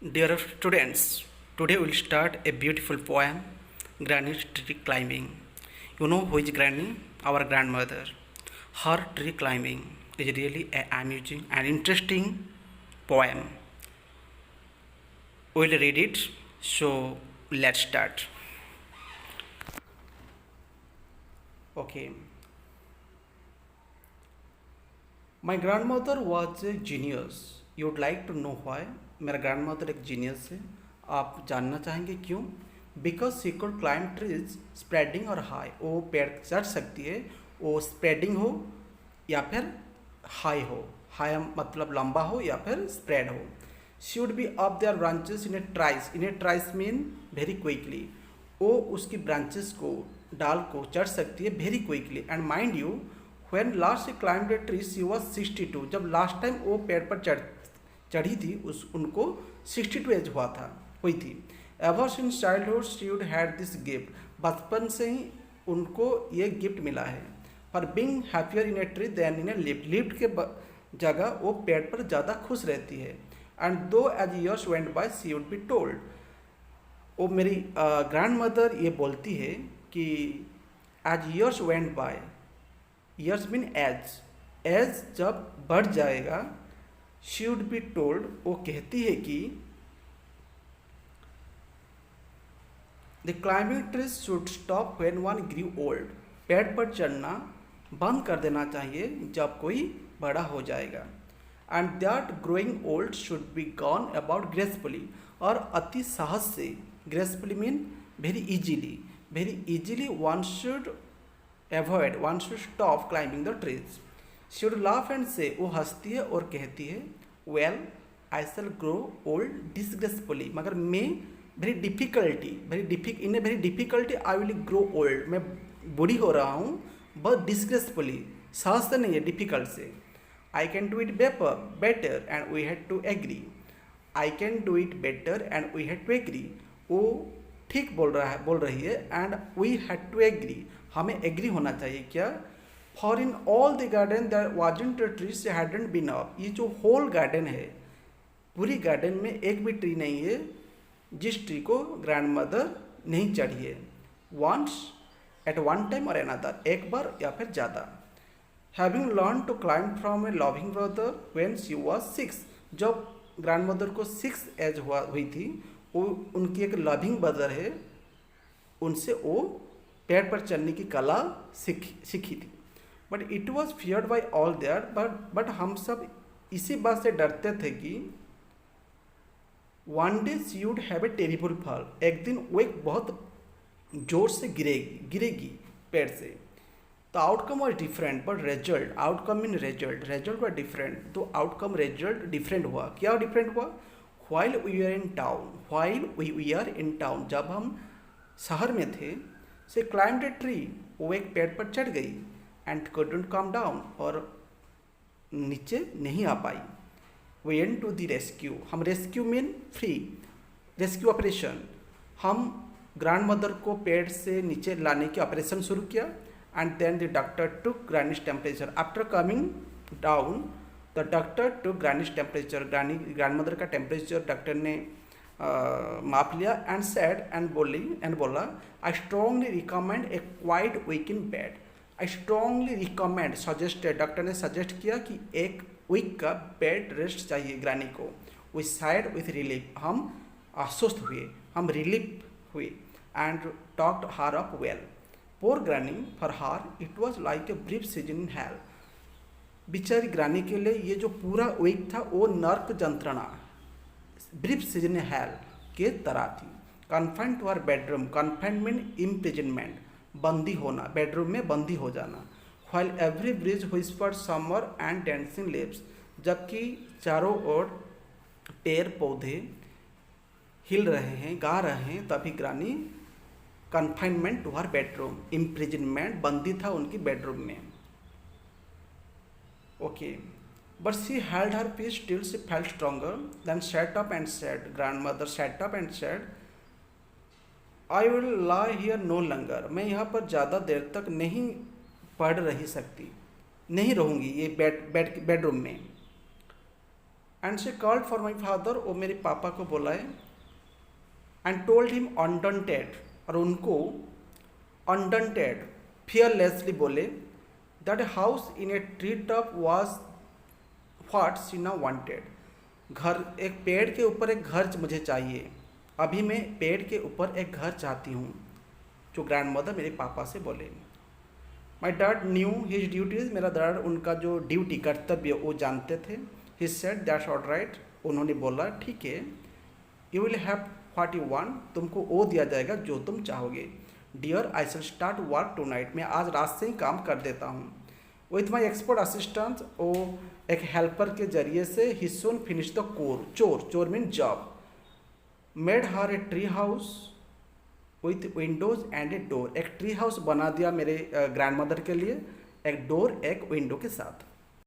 Dear students, today we'll start a beautiful poem, Granny Tree Climbing. You know who is Granny? Our grandmother. Her tree climbing is really an amusing and interesting poem. We'll read it, so let's start. Okay. My grandmother was a genius. You'd like to know why? मेरा grandmother एक genius है. आप जानना चाहेंगे क्यों? Because she could climb trees spreading और high. वो पेड़ चढ़ सकती है, वो स्प्रेडिंग हो या फिर हाई हो. हाई मतलब लंबा हो या फिर स्प्रेड हो. She would be up their branches in a trice mean very quickly. वो उसकी ब्रांचेस को, डाल को चढ़ सकती है very quickly. And mind you, when last she climb the tree she was 62. जब लास्ट टाइम वो पेड़ पर चढ़ी थी उनको 62 एज हुई थी. Ever since childhood she would had this gift. बचपन से ही उनको ये गिफ्ट मिला है. For being happier in a tree than in a lift. Lift के जगह वो पेड़ पर ज़्यादा खुश रहती है. And though as years went by she would be told. वो मेरी ग्रैंड मदर ये बोलती है कि as years went by, years mean age जब बढ़ जाएगा, शी वुड बी टोल्ड, वो कहती है कि the climbing trees should stop when one grew old. पेड़ पर चढ़ना बंद कर देना चाहिए जब कोई बड़ा हो जाएगा. And that growing old should be gone about gracefully. और अति साहस से, gracefully mean very easily one should avoid, one should stop climbing the trees. She would laugh and say, वो हंसती है और कहती है, well I shall grow old disgracefully. मगर मैं in a very difficulty I will grow old. मैं बूढ़ी हो रहा हूँ बट डिसग्रेसफुली, सहज से नहीं है, डिफिकल्ट से. I can do it better and we had to agree. I can do it better and we had to agree. वो ठीक बोल रही है. And we had to agree, हमें एग्री होना चाहिए. क्या? For in all the garden there wasn't a tree she hadn't been up. ये जो होल गार्डन है, पूरी गार्डन में एक भी ट्री नहीं है जिस ट्री को ग्रैंड मदर नहीं चढ़ी है. Once at one time or another, एक बार या फिर ज़्यादा. Having learn to climb from a loving brother when she was 6. जब ग्रैंड मदर को 6 एज हुई थी, वो उनकी एक लविंग ब्रदर है, उनसे वो पेड़ पर चढ़ने की कला सीखी थी. But it was feared by all there. But हम सब इसी बात से डरते थे कि one day she would have a terrible fall. एक दिन वो एक बहुत जोर से गिरेगी पेड़ से. The outcome was different but result, outcome mean result was different. तो आउटकम रिजल्ट डिफरेंट हुआ. क्या डिफरेंट हुआ? While we are in town, जब हम शहर में थे, से क्लाइम्ड ए ट्री, वो एक पेड़ पर चढ़ गई. एंड couldn't come down, और नीचे नहीं आ पाई. We went to the rescue. हम rescue mean free, rescue operation. हम ग्रैंड मदर को पेड़ से नीचे लाने की ऑपरेशन शुरू किया. And then the doctor took granny's temperature. After coming down the doctor took granny's temperature. Grandmother का टेम्परेचर डॉक्टर ने माप लिया. एंड सेड एंड बोला, I strongly recommend a quiet week in bed. I strongly recommend, suggested, doctor ने suggest किया कि एक week का बेड रेस्ट चाहिए ग्रानी को. वी साइड विथ रिलीफ, हम आश्वस्त हुए, हम रिलीफ हुए. And talked her up well. Poor granny, for her it was like a brief season in hell. बेचारी ग्रानी के लिए ये जो पूरा वीक था वो नर्क जंत्रणा, ब्रीफ सीजन इन हेल के तरह थी. Confined to her bedroom, confinement imprisonment, बंदी होना, बेडरूम में बंदी हो जाना. While every breeze whispered summer and dancing lips. जबकि चारों ओर पेड़ पौधे हिल रहे हैं, गा रहे हैं, तभी granny confinement to her bedroom, imprisonment, बंदी था उनकी बेडरूम में. Okay. But she held her peace till she felt stronger. Then sat up and said, grandmother sat up and said, I will lie here no longer. मैं यहाँ पर ज़्यादा देर तक नहीं पढ़ रही सकती, नहीं रहूँगी ये बेडरूम में. And she called for my father, वो मेरे पापा को बुलाए, एंड टोल्ड हिम अनडंटेड, और उनको अनडंटेड फियरलेसली बोले, that house in a tree top was what she now wanted, घर, एक पेड़ के ऊपर एक घर मुझे चाहिए, अभी मैं पेड़ के ऊपर एक घर चाहती हूँ, जो ग्रैंड मदर मेरे पापा से बोले। My dad knew his duties, मेरा डैड उनका जो ड्यूटी कर्तव्य वो जानते थे। He said that's all right, उन्होंने बोला ठीक है, you will have what you want, तुमको वो दिया जाएगा जो तुम चाहोगे। Dear I shall start work tonight, मैं आज रात से ही काम कर देता हूँ। विथ माई एक्सपर्ट असिस्टेंट, वो एक हेल्पर के जरिए से ही सून फिनिश द कोर, चोर mean job. Made her a tree house with Windows and a door, एक ट्री हाउस बना दिया मेरे ग्रैंड मदर के लिए, एक डोर एक विंडो के साथ।